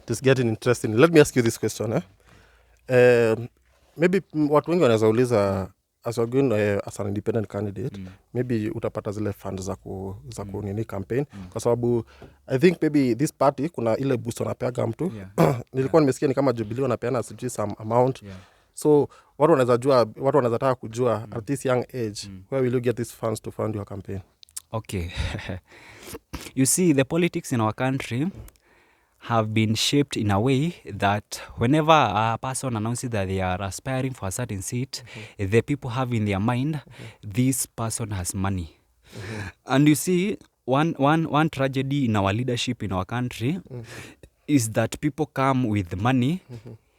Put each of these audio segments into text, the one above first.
It's getting interesting. Let me ask you this question. Maybe watu wengi wanaweza uliza as you're going as an independent candidate, maybe utapata zile funds za kunini campaign kwa sababu I think maybe this party kuna ile boost wanapeaga mtu. Nilikuwa nimesikia ni kama Jubilee wanapeana some amount. So watu wanaweza taka kujua at this young age, where will you get these funds to fund your campaign? Okay. You see, the politics in our country have been shaped in a way that whenever a person announces that they are aspiring for a certain seat, the people have in their mind, this person has money. And you see, one tragedy in our leadership in our country is that people come with money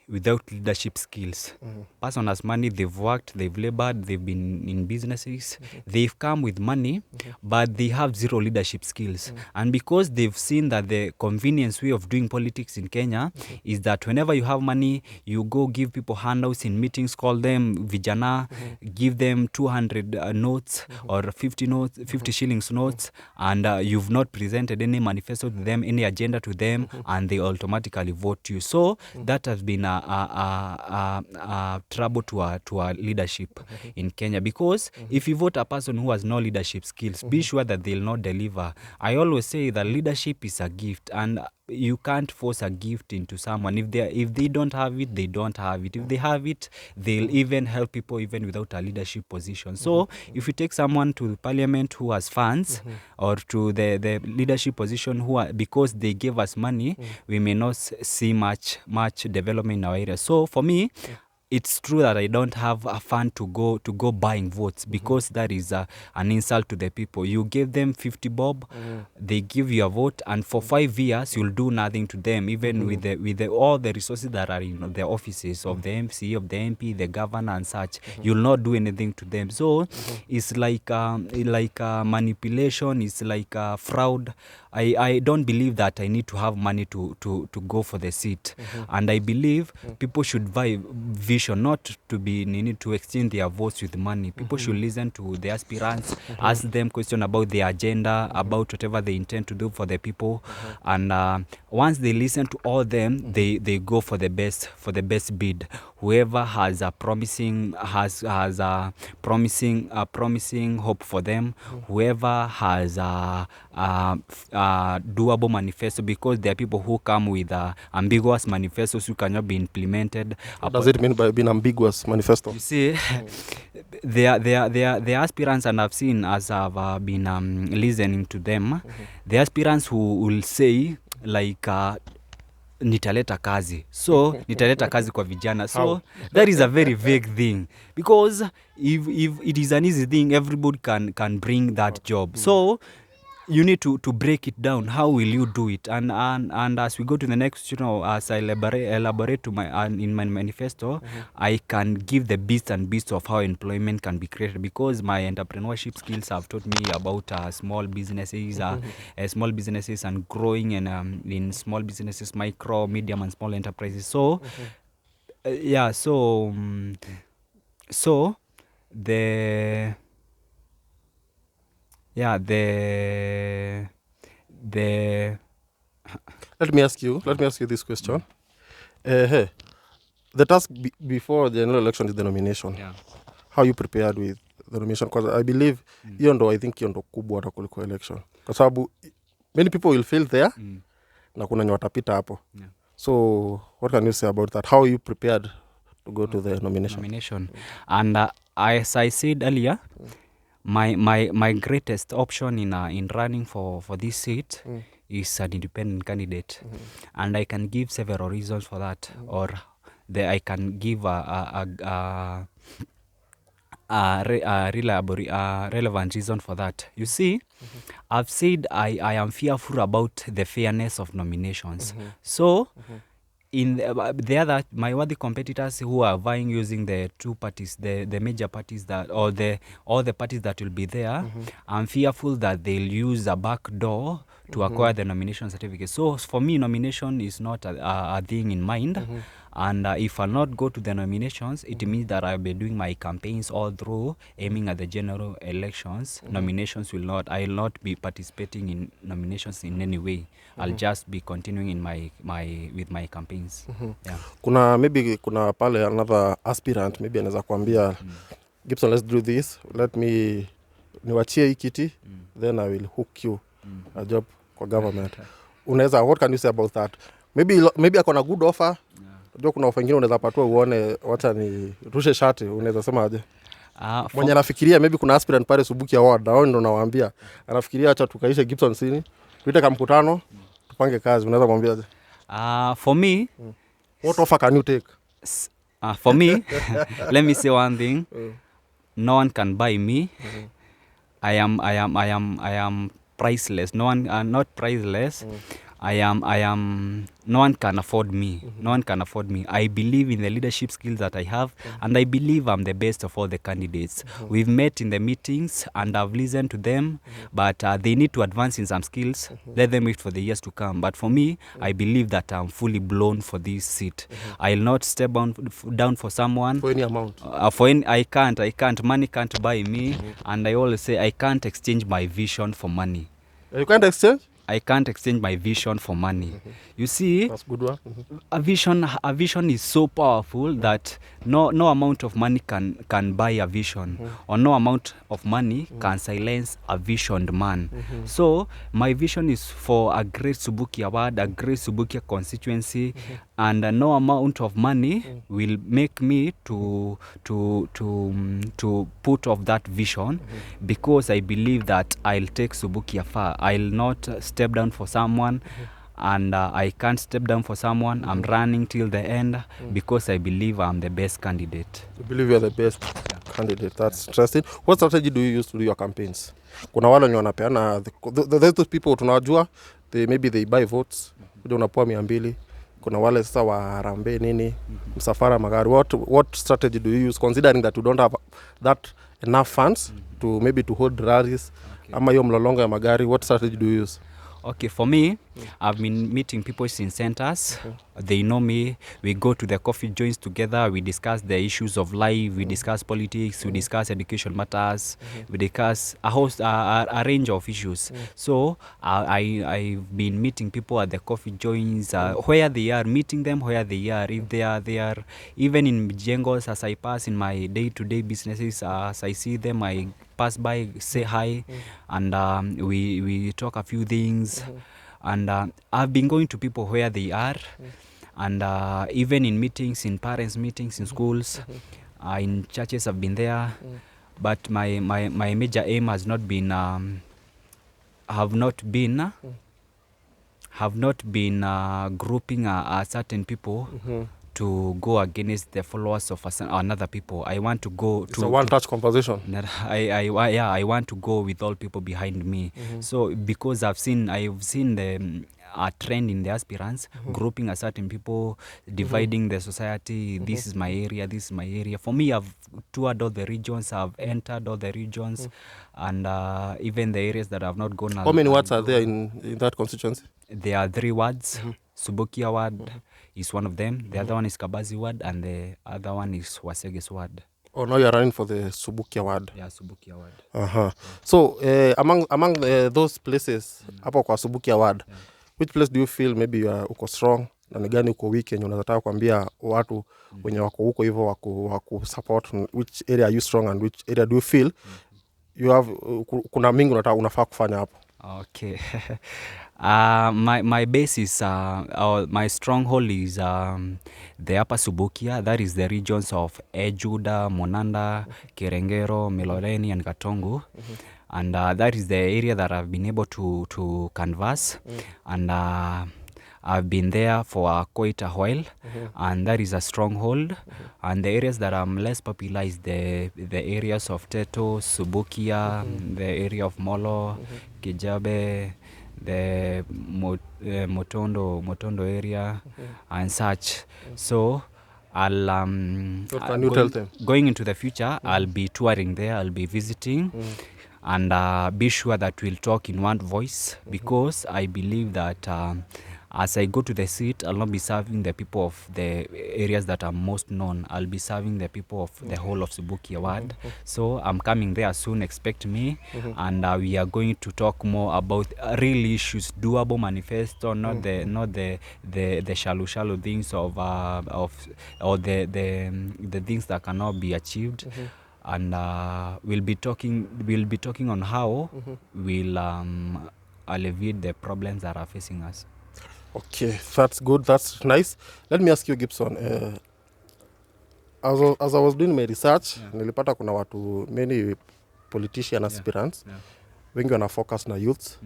without leadership skills. Person has money, they've worked, they've labored, they've been in businesses, they've come with money, but they have zero leadership skills. And because they've seen that the convenience way of doing politics in Kenya is that whenever you have money, you go give people handouts in meetings, call them vijana, give them 200 notes or 50 shillings notes, and you've not presented any manifesto to them, any agenda to them, and they automatically vote you. So that has been trouble to our leadership in Kenya, because if you vote a person who has no leadership skills, be sure that they'll not deliver. I always say that leadership is a gift, and you can't force a gift into someone. If they don't have it, they don't have it. If they have it, they'll even help people even without a leadership position. So if you take someone to parliament who has funds, or to the leadership position because they gave us money, we may not see much development in our area. So for me, it's true that I don't have a fund to go buying votes, because that is an insult to the people. You gave them 50 bob, they give you a vote, and for 5 years you'll do nothing to them, even with all the resources that are in the offices of the MCA, of the MP, the governor and such. You'll not do anything to them. So it's like manipulation, it's like fraud. I don't believe that I need to have money to go for the seat. And I believe people should buy vision, not to be to exchange their votes with money. People should listen to the aspirants, ask them questions about their agenda, about whatever they intend to do for the people. And once they listen to all them, they go for the best bid. Whoever has a promising promising hope for them, whoever has a doable manifesto, because there are people who come with ambiguous manifestos who cannot be implemented. What does it mean by being ambiguous manifesto? You see, the aspirants, and I've seen as I've been listening to them, the aspirants who will say like nitaleta kazi. So nitaleta kazi kwa vijana. So that is a very vague thing, because if it is an easy thing, everybody can bring that job. So you need to break it down. How will you do it? And as we go to the next, as I elaborate to in my manifesto, I can give the bits and bits of how employment can be created, because my entrepreneurship skills have taught me about small businesses, and growing in small businesses, micro, medium, and small enterprises. So Let me ask you this question. The task before the general election is the nomination. How you prepared with the nomination? Because I believe hiyo ndo kubwa hata kuliko election, kwa sababu many people will fail there, na kuna watapita hapo. So what can you say about that? How you prepared to go to the nomination? And as I said earlier, my greatest option in running for this seat is an independent candidate, and I can give several reasons for that, or I can give a relevant reason for that. You see, I've said I am fearful about the fairness of nominations. So in my worthy competitors who are vying using the two parties, the major parties all the parties that will be there, I'm fearful that they'll use a back door to acquire the nomination certificate. So for me, nomination is not a thing in mind. And if I'll not go to the nominations, it means that I'll be doing my campaigns all through, aiming at the general elections. Nominations I'll not be participating in nominations in any way. I'll just be continuing in with my campaigns. Yeah. Kuna pale another aspirant maybe anaweza kuambia Gibson, let's do this, let me niwachie hii kiti, then I will hook you a job kwa government. What can you say about that? Maybe akona good offer. Unajua kuna offer nyingine unaweza patwa uone wacha ni rushe shati, unaweza sema aje? Mwenye anafikiria maybe kuna aspirant pale Subukia Ward, hao ndio nawaambia. Anafikiria acha tukaishe Gibson sini, tuite kama mkutano, tupange kazi, unaweza mwambia aje? For me, what offer can you take? For me, let me say one thing. No one can buy me. I am priceless. No one, not priceless. No one can afford me. No one can afford me. I believe in the leadership skills that I have, and I believe I'm the best of all the candidates. We've met in the meetings and I've listened to them, but they need to advance in some skills. Let them wait for the years to come. But for me, I believe that I'm fully blown for this seat. I'll not step down for someone. For any amount? I can't. Money can't buy me. And I always say I can't exchange my vision for money. You can't exchange? I can't exchange my vision for money. You see, that's good one. A vision is so powerful that no amount of money can buy a vision, or no amount of money can silence a visioned man. So my vision is for a great Subukia Ward, a great Subukia constituency, and no amount of money will make me to put off that vision, because I believe that I'll take Subukia far. I'll not step down for someone. And I can't step down for someone. I'm running till the end because I believe I'm the best candidate. You believe you're the best candidate? That's interesting. What strategy do you use to do your campaigns? Kuna wale wenye wanapeana, those people tunawajua, maybe they buy votes, kuja unapoa 200. Kuna wale sasa wa Harambee nini, msafara magari. What strategy do you use, considering that you don't have that enough funds to maybe to hold rallies, ama hiyo mlolongo ya magari? What strategy do you use? Okay, for me, I've been meeting people in centers. They know me. We go to the coffee joints together. We discuss the issues of life. We discuss politics. We discuss education matters. We discuss a range of issues. So I've been meeting people at the coffee joints, where they are, meeting them where they are. If they are even in Jengos, as I pass in my day-to-day businesses, as I see them, I pass by, say hi, and we talk a few things. And I've been going to people where they are, and even in meetings, in parents' meetings, in schools, in churches, I've been there. But my major aim has not been, have not been grouping certain people to go against the followers of another people. I want to go it's a one-touch conversation. I want to go with all people behind me. So because I've seen the trend in the aspirants, grouping a certain people, dividing the society. This is my area, this is my area. For me, I've toured all the regions, I've entered all the regions, and even the areas that I've not gone. How many wards are there in that constituency? There are 3 wards. Subukia Ward is one of them. The other one is Kabazi Ward, and the other one is Waseges Ward. Oh, now you're running for the Subukia Ward. Yeah, Subukia Ward. So among those places hapo kwa Subukia Ward, which place do you feel maybe you are uko strong, na ni gani uko weak yenye unataka kuambia watu wenye wako huko hivyo wako support? Which area are you strong and which area do you feel you have kuna mingi unafaa kufanya hapo? Okay. My base is my stronghold is the Upper Subukia. That is the regions of Ejuda, Monanda, Kerengero, Miloreni, and Katongu. And that is the area that I've been able to canvass. And I've been there for quite a while, and that is a stronghold. And the areas that I'm less popular is the areas of Teto, Subukia, the area of Molo, Kijabe, the Motondo area, and such. So I'll what can you tell them? Going into the future, I'll be touring there, I'll be visiting. and be sure that we'll talk in one voice, because I believe that as I go to the seat, I'll not be serving the people of the areas that are most known. I'll be serving the people of the whole of Subukia Ward. So I'm coming there soon, expect me, and we are going to talk more about real issues, doable manifesto, not the shallow things of or the things that cannot be achieved. And we'll be talking on how we'll alleviate the problems that are facing us. Okay, that's good. That's nice. Let me ask you, Gibson. As I was doing my research, nilipata kuna watu many politician aspirants wengi wana focus na youths.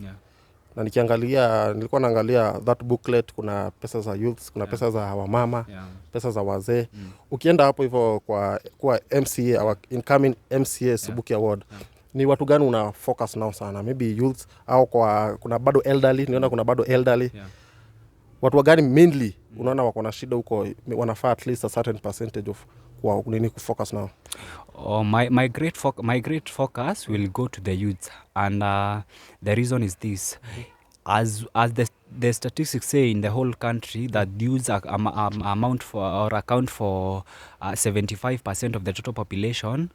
Na nilikuwa naangalia that booklet, kuna pesa za youths, kuna pesa za wamama, pesa za wazee. Ukienda hapo hivyo kwa MCA, our incoming MCA Subukia Ward, ni watu gani una focus nao sana? Maybe youths au kuna bado elderly, niona kuna bado elderly. Watu gani mainly unaona wako na shida huko, wanafaa at least a certain percentage of kwa nini kufocus now? My great focus will go to the youth, and the reason is this. As the statistics say in the whole country, that youths account for 75% of the total population.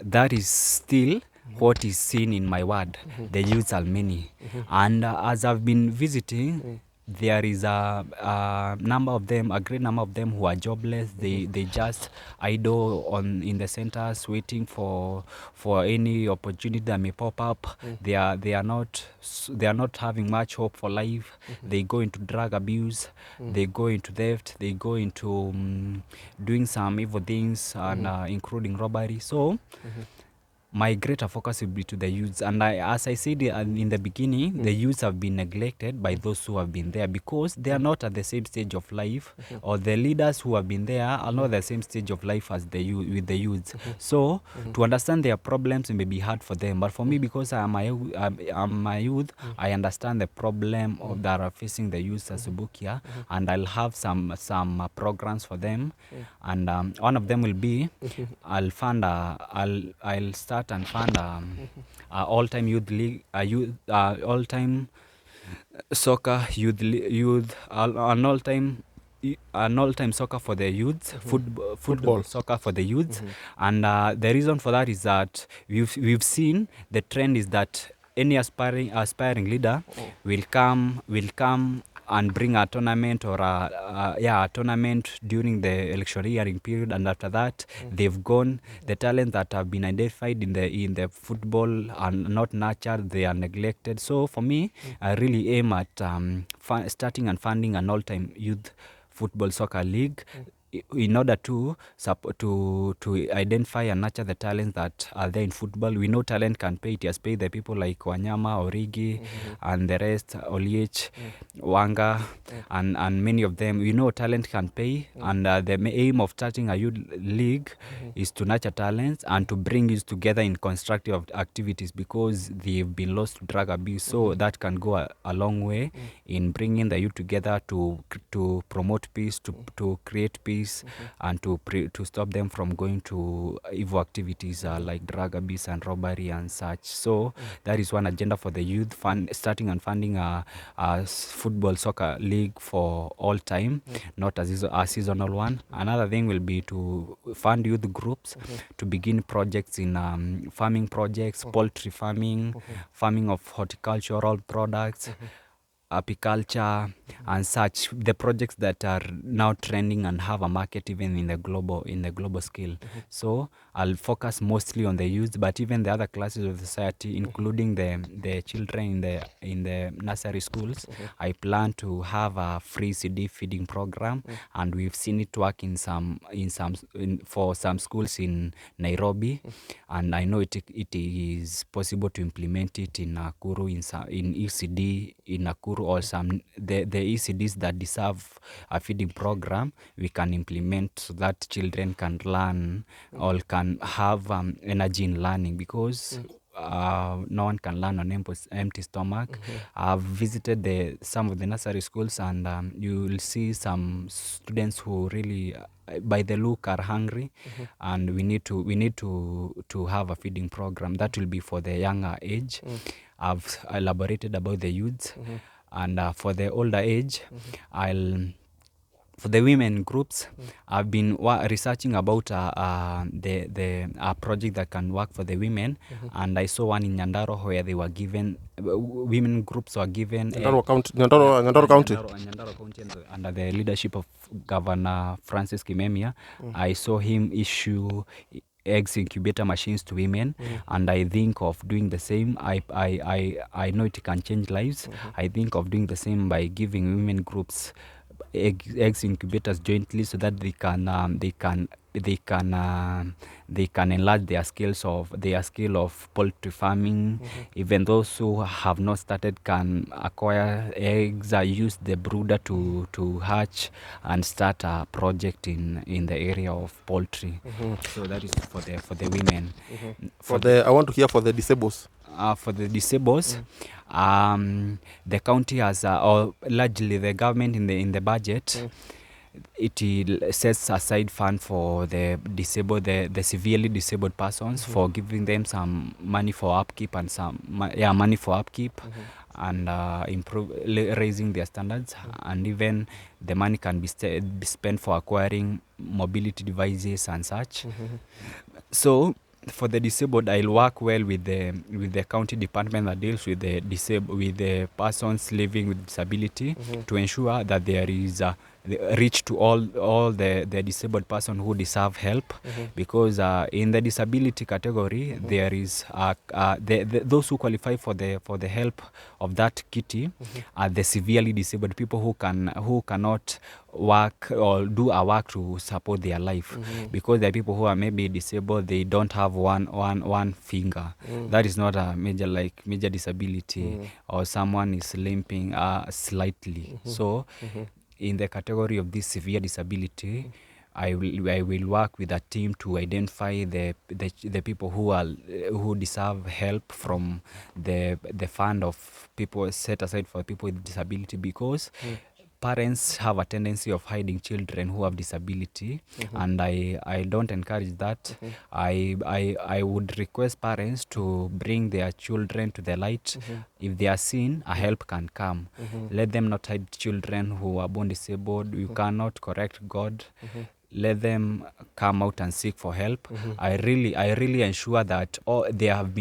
That is still what is seen in my ward. The youths are many, and as I've been visiting, there is a great number of them who are jobless. They just idle in the centers waiting for any opportunity that may pop up. They are not having much hope for life. They go into drug abuse, they go into theft, they go into doing some evil things, and including robbery. So my greater focus will be to the youths. And as I said in the beginning, the youths have been neglected by those who have been there, because they are not at the same stage of life, or the leaders who have been there are not at the same stage of life as with the youths. So to understand their problems, it may be hard for them. But for me, because I'm a youth, I understand the problem that are facing the youths at Subukia, and I'll have some programs for them. And one of them will be, I'll start and fund all-time youth league, all-time soccer youth, an all-time soccer for the youths, football soccer for the youths. And the reason for that is that we've seen the trend is that any aspiring leader will come and bring a tournament or a tournament during the electioneering period, and after that they've gone. The talent that have been identified in the football are not nurtured, they are neglected. So for me, I really aim at starting and funding an all-time youth football soccer league, in order to identify and nurture the talents that are there in football. We know talent can pay. It has paid the people like Wanyama, Origi, and the rest, Oliech, Wanga, and many of them. We know talent can pay, and the aim of starting a youth league is to nurture talents and to bring youth together in constructive activities, because they've been lost to drug abuse. So that can go a long way in bringing the youth together to promote peace, to create peace, and to stop them from going to evil activities like drug abuse and robbery and such. So that is one agenda for the youth, starting and funding a football soccer league for all time, not a seasonal one. Another thing will be to fund youth groups to begin projects in farming projects, poultry farming, farming of horticultural products, apiculture and such, the projects that are now trending and have a market even in the global scale. So I'll focus mostly on the youth, but even the other classes of society, including the children in the nursery schools. I plan to have a free CD feeding program, and we've seen it work for some schools in Nairobi, and I know it is possible to implement it in Nakuru, in ECD in Nakuru, or the ECDs that deserve a feeding program. We can implement so that children can learn or can have energy in learning, because no one can learn on empty stomach. I've visited some of the nursery schools, and you will see some students who really by the look are hungry, and we need to have a feeding program that will be for the younger age. I've elaborated about the youths, and for the older age, for the women groups, I've been researching about the project that can work for the women, and I saw one in Nyandaro where they were given, women groups were given Nyandaro County. Nyandaro County, under the leadership of Governor Francis Kimemia. I saw him issue eggs incubator machines to women, and I think of doing the same. I know it can change lives. I think of doing the same by giving women groups eggs incubators jointly, so that they can enlarge their skill of poultry farming. Even those who have not started can acquire eggs, use the brooder to hatch and start a project in the area of poultry. So that is for the women. I want to hear for the disabled. For the disabled, the county has, or largely the government in the budget, it sets aside fund for the disabled, the severely disabled persons, for giving them some money for upkeep and and raising their standards, and even the money can be spent for acquiring mobility devices and such. So for the disabled, I'll work well with the county department that deals with the persons living with disability, to ensure that there is reach to all the disabled person who deserve help, because in the disability category, there is those who qualify for the help of that kitty are the severely disabled people who cannot work or do a work to support their life, because there are people who are maybe disabled, they don't have one finger. That is not a major disability, or someone is limping slightly. So in the category of this severe disability, I will work with a team to identify the people who deserve help from the fund of people set aside for people with disability, because parents have a tendency of hiding children who have disability, and I don't encourage that. I would request parents to bring their children to the light. If they are seen, a help can come. Let them not hide children who are born disabled. You cannot correct God. Let them come out and seek for help. I really ensure that they have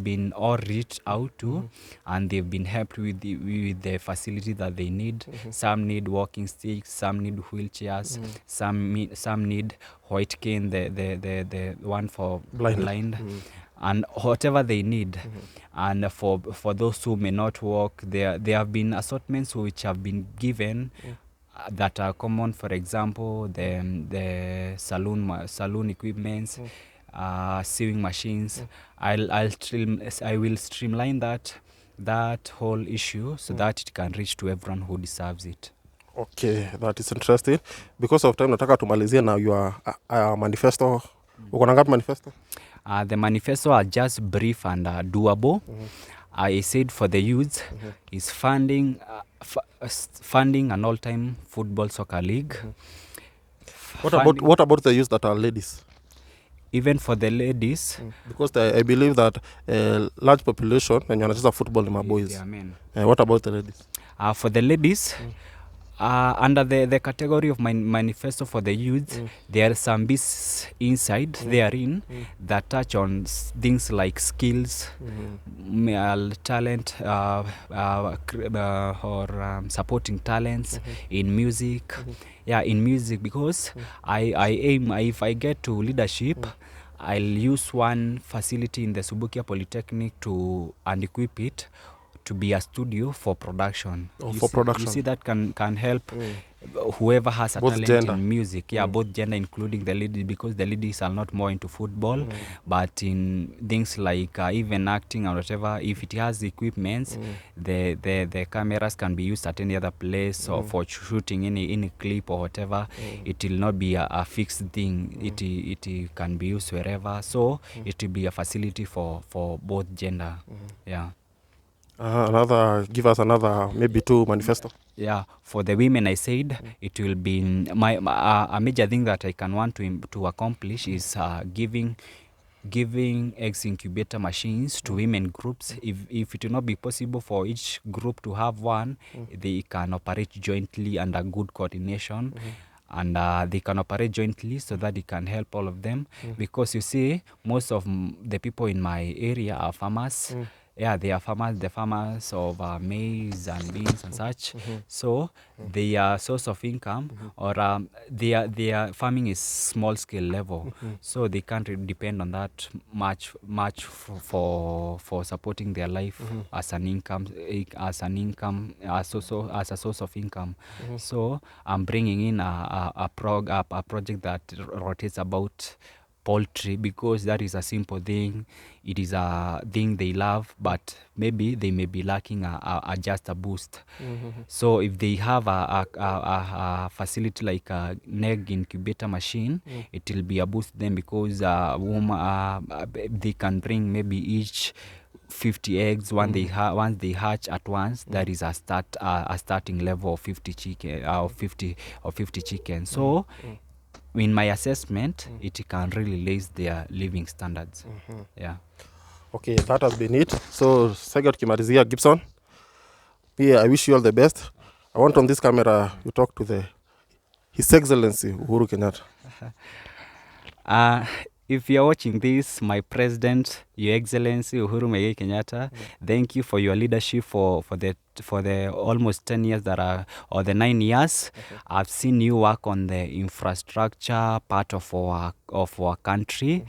been all reached out to, and they've been helped with the facility that they need. Some need walking sticks, some need wheelchairs, some need white cane, the one for blind. And whatever they need. And for those who may not walk, there have been assortments which have been given that are common. For example, the saloon equipments, sewing machines. I will streamline that whole issue, so that it can reach to everyone who deserves it. Okay, that is interesting. Because of time, nataka tumalizie na your manifesto. Uko na ngapi manifesto? The manifesto are just brief and doable. I said for the youth is funding an all-time football soccer league. What about the youth that are ladies? Even for the ladies, because I believe that large population when wanacheza football ni maboys. Yeah, men. What about the ladies? For the ladies, under the category of my manifesto for the youth, there are some bits inside therein that touch on things like skills, talent, or supporting talents in music. Yeah, in music, because I aim, if I get to leadership, I'll use one facility in the Subukia Polytechnic and equip it to be a studio for production. You see that can help whoever has a both talent gender. in music, both gender, including the ladies, because the ladies are not more into football, but in things like even acting or whatever. If it has equipment, the cameras can be used at any other place or for shooting any clip or whatever. It will not be a fixed thing. It can be used wherever, so it will be a facility for both gender. Give us another maybe 2 manifesto. For the women, I said it will be a major thing that I can want to accomplish is giving eggs incubator machines to women groups. If it will not be possible for each group to have one, they can operate jointly under good coordination. And they can operate jointly so that it can help all of them. Because you see, most of the people in my area are farmers. They are farmers, the farmers of maize and beans and such. So their source of income or their farming is small scale level. So they can't depend on that much for supporting their life as an income, as a source of income. So I'm bringing in a project that rotates about poultry, because that is a simple thing. It is a thing they love, but maybe they may be lacking just a boost. So if they have a facility like an egg incubator machine, it will be a boost to them, because they can bring maybe each 50 eggs once they hatch at once. That is a starting level of 50 chicken or 50 chickens. So in my assessment, it can really raise their living standards. Okay, that has been it. So Sagat Kimarizia Gibson, I wish you all the best. I want on this camera you talk to His Excellency Uhuru Kenyatta. If you're watching this, my President, Your Excellency Uhuru Muigai Kenyatta, thank you for your leadership for the almost 10 years or the 9 years. I've seen you work on the infrastructure part of our country.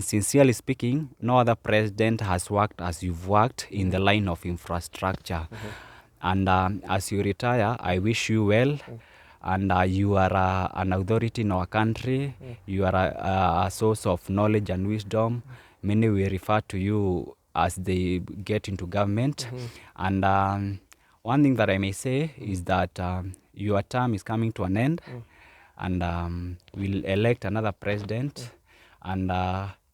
Sincerely speaking, no other president has worked as you've worked in the line of infrastructure. And as you retire, I wish you well. And you are an authority in our country. You are a source of knowledge and wisdom. Many will refer to you as they get into government. And one thing that I may say is that your term is coming to an end, and we'll elect another president. And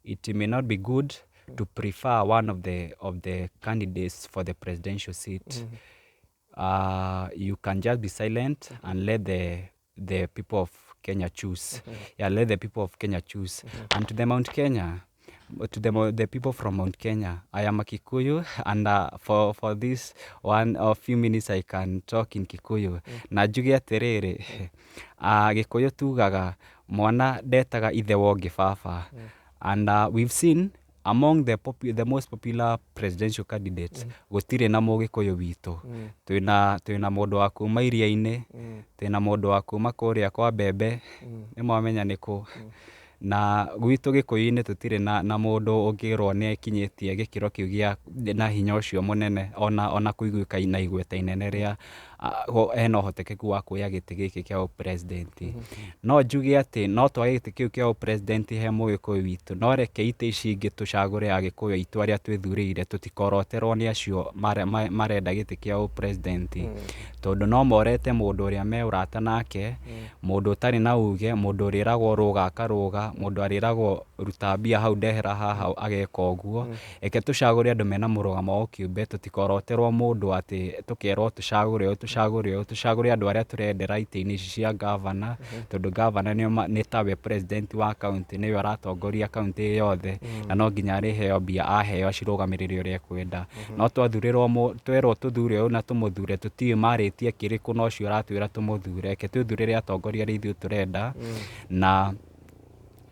it may not be good to prefer one of the candidates for the presidential seat. You can just be silent and let the people of Kenya choose. Let the people of Kenya choose. And to the Mount Kenya, to the people from Mount Kenya, I am a Kikuyu, and for this few minutes I can talk in Kikuyu. Na njuge atiriri, Gikuyu tugaga mwana ndetaga ithe wongi baba. And we've seen among the most popular presidential candidates, gutire na Mugikuyu witu. Twina mundu wa kuma iria-ini, twina mundu wa kuma kuria kwa Mbembe, nimwamenya niku. Na gwitu Gikuyu-ini tutire na mundu ungirwo ni ekinyitie gikiro kiu gia na hinya ucio munene, ona kuiguika na igweta inene ria hena uhotekeku wa kuoya giti giki kia president. No njuge ati no twage giti kiu kia president he Mugikuyu witu, no reke ite ici ingi tucagure Agikuyu aitu aria twithurire, tutikoroterwo ni acio marenda giti kia president. Tondu no morete mundu uria me urata nake, mundu utari na uge, mundu uriragwo ruga akaruga, mundu ariragwo ruta mbia hau ndehera haha ageka uguo. Eke tucagure andu mena murugamo o kiumbe, tutikoroterwo mundu ati tukerwo tucagure andu aria turendera ite-ini ici cia governor, tondu governor ni tawe president wa county, niwe aratongoria county yothe, na no nginya ariheo mbia aheo acirugamirire uria ekwenda. No twerwo tuthure uyu na tumuthure, tutiwi maritie kiriku no cio aratwira tumuthure. Eke twithurire atongoria aria ithuĩ turenda. Na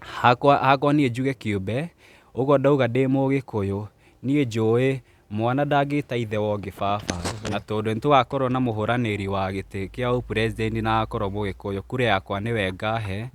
hakwa niĩ njuge kĩũmbe, ũguo ndauga ndĩ Mũgĩkũyũ, niĩ njũĩ mwana ndangĩta ithe wa ũngĩ baba. Na tondũ nĩtũgakorwo na mũhũranĩri wa gĩtĩ kĩa president na akorwo Mũgĩkũyũ, kura yakwa nĩwe ngahe,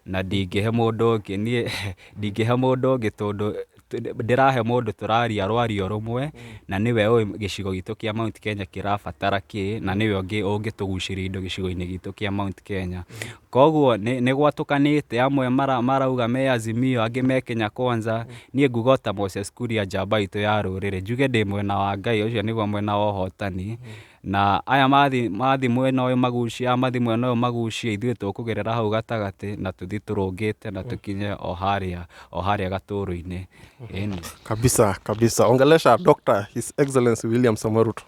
na ndingĩhe mũndũ ũngĩ. Niĩ ndingĩhe mũndũ ũngĩ tondũ ndirahe mundu turaria rwario rumwe na niwe oi gicigo gitu kia Mount Kenya kirabatara ki na niwe ungituguciria indo gicigo-ini gitu kia Mount Kenya. Koguo ni gwatukanite, amwe marauga me Azimio, angi me Kenya Kwanza. Nie ngugota Moses Kuria njamba itu ya ruriri, njuge ndi mwena wa Ngai, ucio niguo mwena wa uhotani. Na aya mathi mwena uyu magucia, mathi mwena uyu magucia, ithuĩ tukugerera hau gatagati na tuthi turungite na tukinye o haria gaturu-ini. Kabisa. Ongelesha Dr. His Excellency William Samoei Ruto.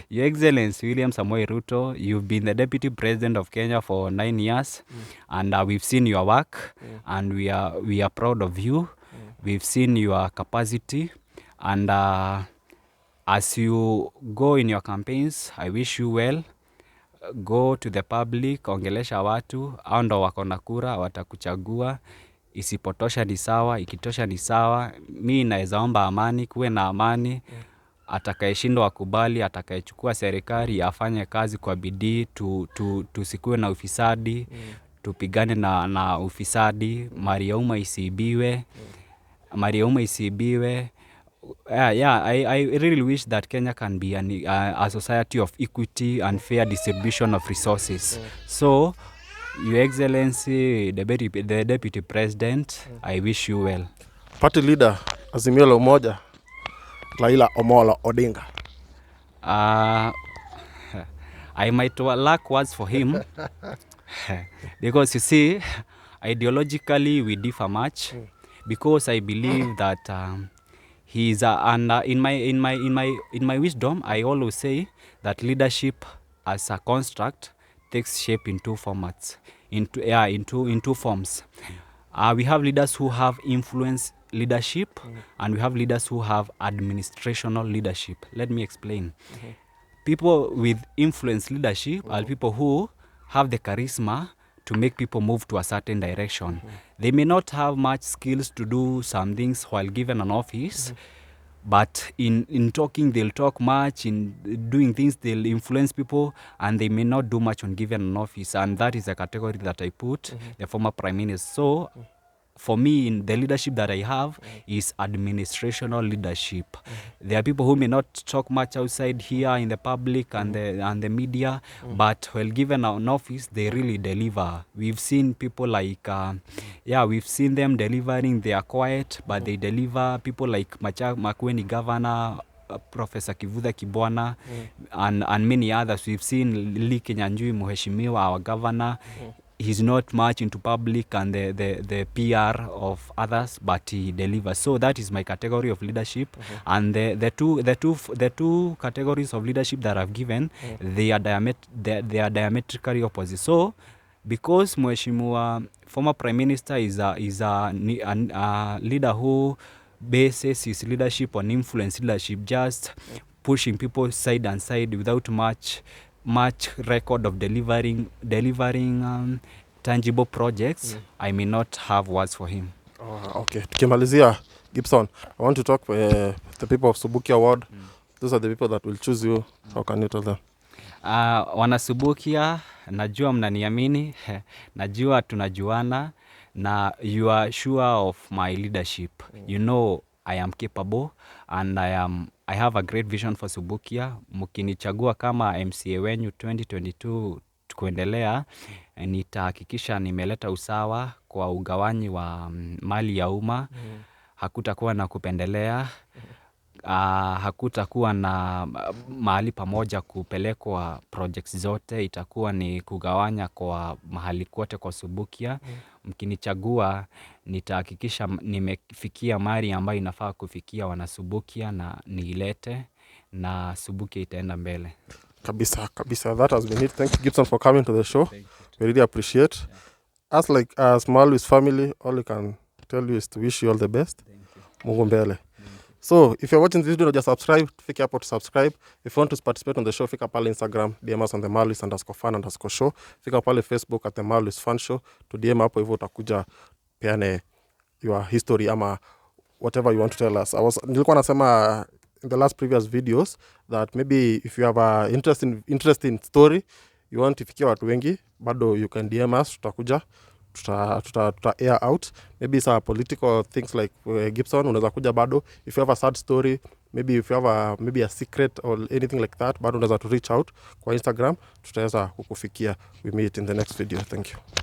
Your Excellency William Samoei Ruto, you've been the Deputy President of Kenya for 9 years, and we've seen your work, and we are proud of you. We've seen your capacity, and as you go in your campaigns, I wish you well. Go to the public, ongelesha watu, hao ndo wako na kura, watakuchagua. Isipotosha ni sawa, ikitosha ni sawa. Mi naeza omba amani, kuwe na amani. Atakayeshindwa akubali, atakayechukua serikali afanye kazi kwa bidii, tusikuwe na ufisadi, tupigane na ufisadi, mali ya umma isiibiwe. I really wish that Kenya can be a society of equity and fair distribution of resources. So, Your Excellency, the Deputy President, I wish you well. Party leader, Azimio la Umoja, Raila Amolo Odinga. I might lack words for him because you see, ideologically we differ much, because I believe that he is and in my wisdom, I always say that leadership as a construct takes shape in two formats, in two forms. We have leaders who have influence leadership, and we have leaders who have administrational leadership. Let me explain. People with influence leadership are people who have the charisma to make people move to a certain direction. They may not have much skills to do some things while given an office, but in talking, they'll talk much. In doing things, they'll influence people, and they may not do much on given an office. And that is a category that I put the former Prime Minister. So, for me, in the leadership that I have is administrational leadership. There are people who may not talk much outside here in the public and the media, but when given an office, they really deliver. We've seen people like, we've seen them delivering. They are quiet, but they deliver. People like Makueni Governor, Professor Kivutha Kibwana, and many others. We've seen Lee Kinyanjui Mheshimiwa, our governor. He's not much into public and the PR of others, but he delivers. So that is my category of leadership. And the two categories of leadership that I've given, they are diametrically opposite. So because Mheshimiwa former Prime Minister is a leader who bases his leadership on influence leadership, just pushing people side and side without much record of delivering tangible projects, I may not have words for him. Okay. Tukimalizia, Gibson, I want to talk with the people of Subukia Ward. Those are the people that will choose you. How can you tell them? Wana Subukia, najua mnaniamini, najua tunajuana, na you are sure of my leadership. You know I am capable, and I have a great vision for Subukia. Mkinichagua kama MCA wenyu 2022 kuendelea, nitahakikisha nimeleta usawa kwa ugawanyi wa mali ya umma. Hakutakuwa na kupendelea, hakutakuwa na mahali pamoja kupelekwa projects zote. Itakuwa ni kugawanya kwa mahali kote kwa Subukia. Mkinichagua, nitahakikisha nimefikia mali ambayo inafaa kufikia wana Subukia na niilete, na Subukia itaenda mbele. Kabisa. That has been it. Thank you, Gibson, for coming to the show. We really appreciate. As Malu's family, all I can tell you is to wish you all the best. Mungu mbele. So, if you're watching this video, just subscribe. Fika hapo to subscribe. If you want to participate on the show, fika pale Instagram, DM us on the Malu's_fan_show. Fika pale Facebook at the Malu's Fan Show. To DM hapo hivyo utakuja peane your history ama whatever you want to tell us. Nilikuwa nasema in the last previous videos that maybe if you have a interesting story you want ifikia watu wengi, bado you can DM us, tutakuja tuta air out. Maybe some political things like Gibson, unaweza kuja bado. If you have a sad story, maybe if you have maybe a secret or anything like that, bado unaweza to reach out kwa Instagram, tutaweza kukufikia. We meet in the next video. Thank you.